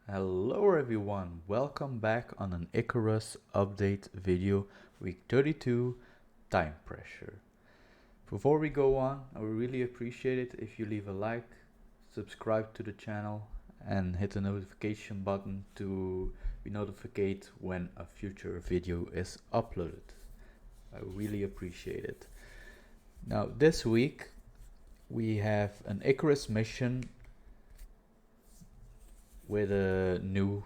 Hello everyone, welcome back on an Icarus update video, week 32, time pressure. Before we go on, I would really appreciate it if you leave a like, subscribe to the channel and hit the notification button to be notified when a future video is uploaded. I really appreciate it. Now this week we have an Icarus mission with a new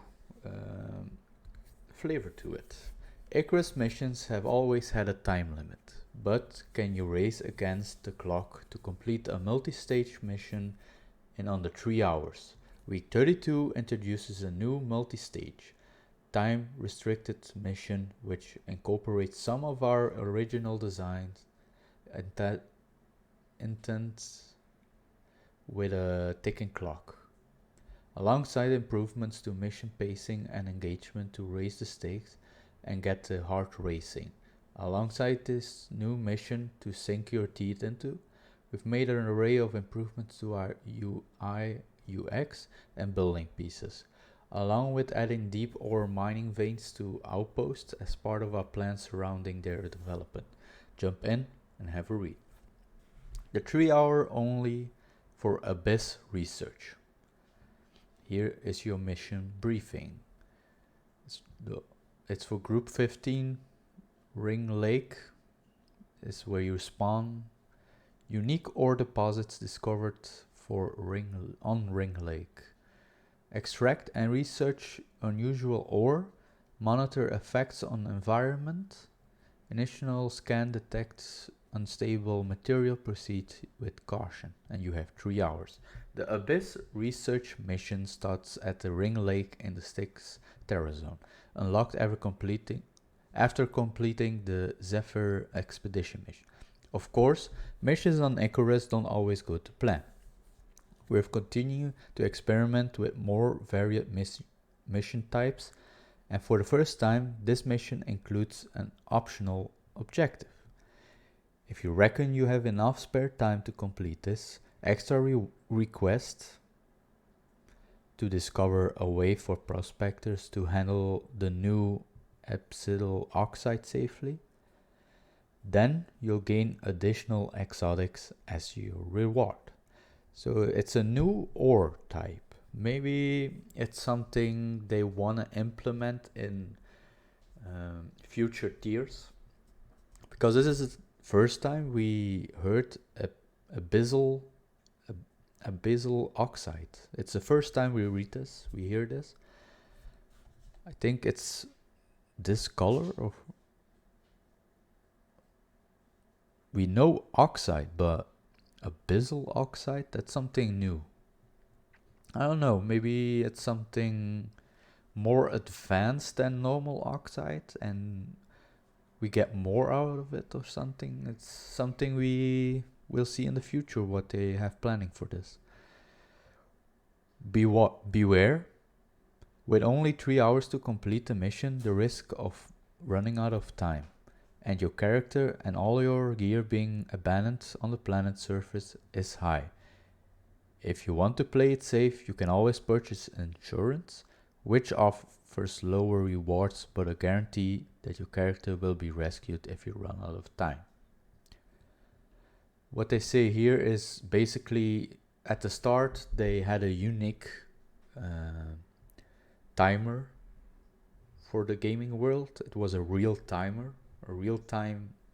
flavor to it. Icarus missions have always had a time limit, but can you race against the clock to complete a multi-stage mission in under 3 hours? Week 32 introduces a new multi-stage, time-restricted mission which incorporates some of our original designs and that intents with a ticking clock, alongside improvements to mission pacing and engagement to raise the stakes and get the heart racing. Alongside this new mission to sink your teeth into, we've made an array of improvements to our UI, UX and building pieces, along with adding deep ore mining veins to outposts as part of our plans surrounding their development. Jump in and have a read. The 3 hour only for Abyss Research. Here is your mission briefing. It's for Group 15, Ring Lake is where you spawn. Unique ore deposits discovered for Ring Lake. Extract and research unusual ore. Monitor effects on environment. Initial scan detects unstable material. Proceed with caution. And you have 3 hours. The Abyss research mission starts at the Ring Lake in the Styx Terra Zone, unlocked after completing the Zephyr expedition mission. Of course, missions on Icarus don't always go to plan. We've continued to experiment with more varied mission types, and for the first time, this mission includes an optional objective. If you reckon you have enough spare time to complete this, extra request to discover a way for prospectors to handle the new epsidyl oxide safely, then you'll gain additional exotics as your reward. So it's a new ore type. Maybe it's something they want to implement in future tiers, because this is the first time we heard abyssal oxide. It's the first time we hear this. I think it's this color of. We know oxide, but abyssal oxide, that's something new. I don't know, maybe it's something more advanced than normal oxide and we get more out of it or something. It's something we will see in the future what they have planning for this. Beware, with only 3 hours to complete the mission, the risk of running out of time and your character and all your gear being abandoned on the planet's surface is high. If you want to play it safe, you can always purchase insurance, which offers lower rewards but a guarantee that your character will be rescued if you run out of time. What they say here is basically at the start they had a unique timer for the gaming world. It was a real-time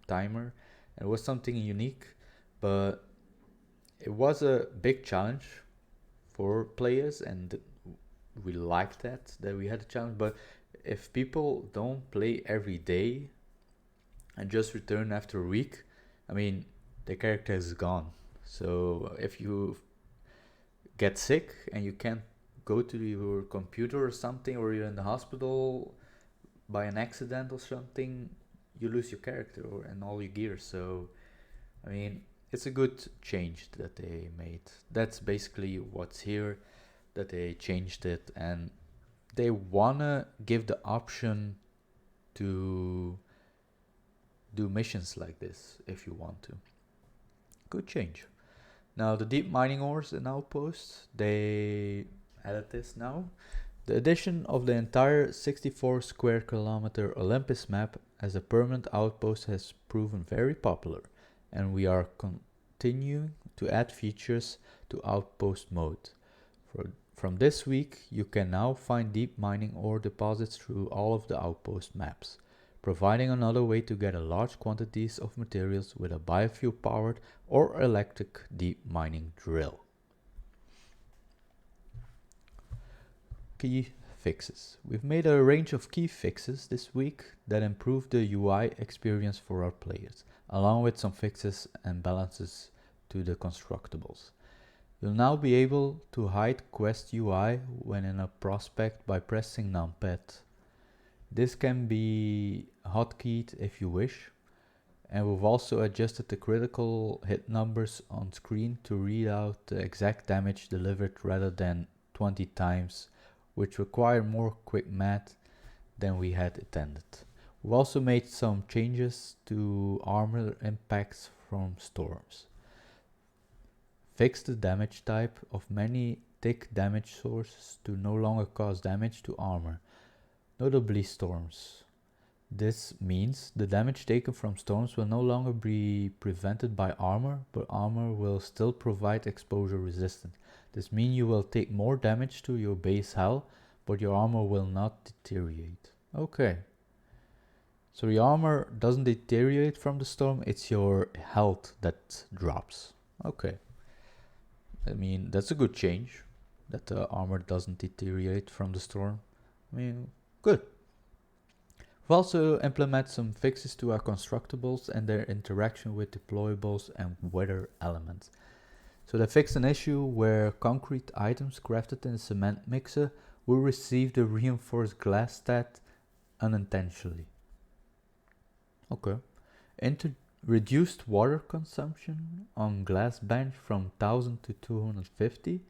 timer. It was something unique, but it was a big challenge for players, and we liked that we had a challenge. But if people don't play every day and just return after a week, I mean, the character is gone. So if you get sick and you can't go to your computer or something, or you're in the hospital by an accident or something, you lose your character and all your gear. So I mean, it's a good change that they made. That's basically what's here, that they changed it, and they wanna give the option to do missions like this if you want to. Good change. Now the deep mining ores in outposts, they added this now. The addition of the entire 64 square kilometer Olympus map as a permanent outpost has proven very popular, and we are continuing to add features to outpost mode. From this week, you can now find deep mining ore deposits through all of the outpost maps, providing another way to get a large quantities of materials with a biofuel powered or electric deep mining drill. Key fixes. We've made a range of key fixes this week that improve the UI experience for our players, along with some fixes and balances to the constructables. You'll now be able to hide Quest UI when in a prospect by pressing numpad. This can be hotkeyed if you wish, and we've also adjusted the critical hit numbers on screen to read out the exact damage delivered rather than 20 times, which require more quick math than we had intended. We've also made some changes to armor impacts from storms. Fixed the damage type of many thick damage sources to no longer cause damage to armor, notably storms. This means the damage taken from storms will no longer be prevented by armor, but armor will still provide exposure resistance. This means you will take more damage to your base health, but your armor will not deteriorate. Okay. So your armor doesn't deteriorate from the storm, it's your health that drops. Okay. I mean, that's a good change, that the armor doesn't deteriorate from the storm. I mean, good. We've also implemented some fixes to our constructables and their interaction with deployables and weather elements. So they fixed an issue where concrete items crafted in a cement mixer will receive the reinforced glass stat unintentionally. Okay. Reduced water consumption on glass bench from 1000 to 250,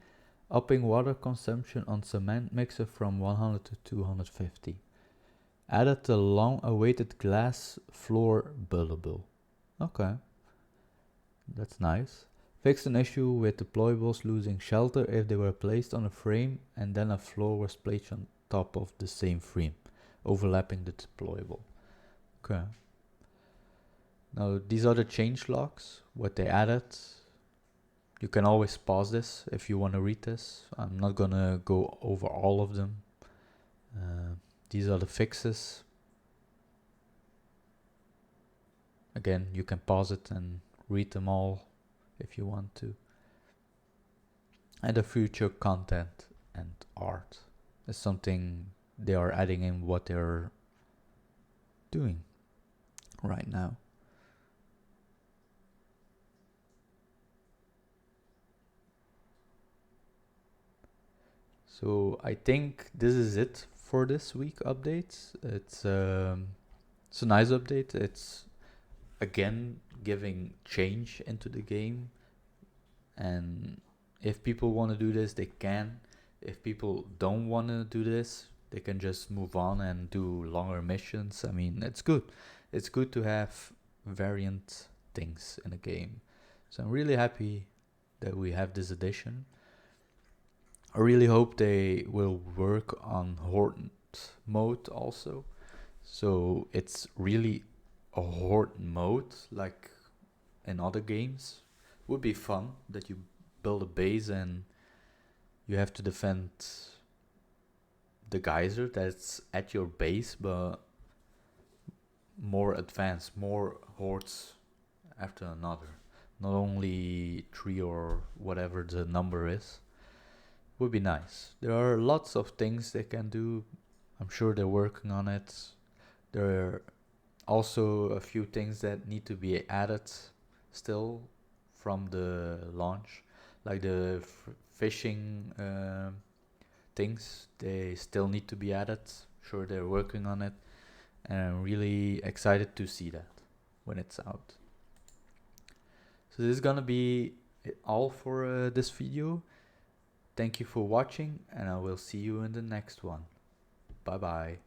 upping water consumption on cement mixer from 100 to 250. Added the long-awaited glass floor buildable. Okay, that's nice. Fixed an issue with deployables losing shelter if they were placed on a frame and then a floor was placed on top of the same frame, overlapping the deployable. Okay. Now these are the change logs, what they added. You can always pause this if you want to read this. I'm not gonna go over all of them. These are the fixes. Again, you can pause it and read them all if you want to. And the future content and art is something they are adding in what they're doing right now. So I think this is it for this week updates. It's a nice update. It's again giving change into the game, and if people want to do this, they can. If people don't want to do this, they can just move on and do longer missions. I mean, it's good. It's good to have variant things in a game. So I'm really happy that we have this edition. I really hope they will work on Horde mode also. So it's really a Horde mode like in other games. Would be fun that you build a base and you have to defend the geyser that's at your base, but more advanced, more hordes after another. Not only 3 or whatever the number is. Would be nice. There are lots of things they can do. I'm sure they're working on it. There are also a few things that need to be added still from the launch, like the fishing things. They still need to be added. Sure, they're working on it, and I'm really excited to see that when it's out. So this is gonna be all for this video. Thank you for watching, and I will see you in the next one. Bye bye.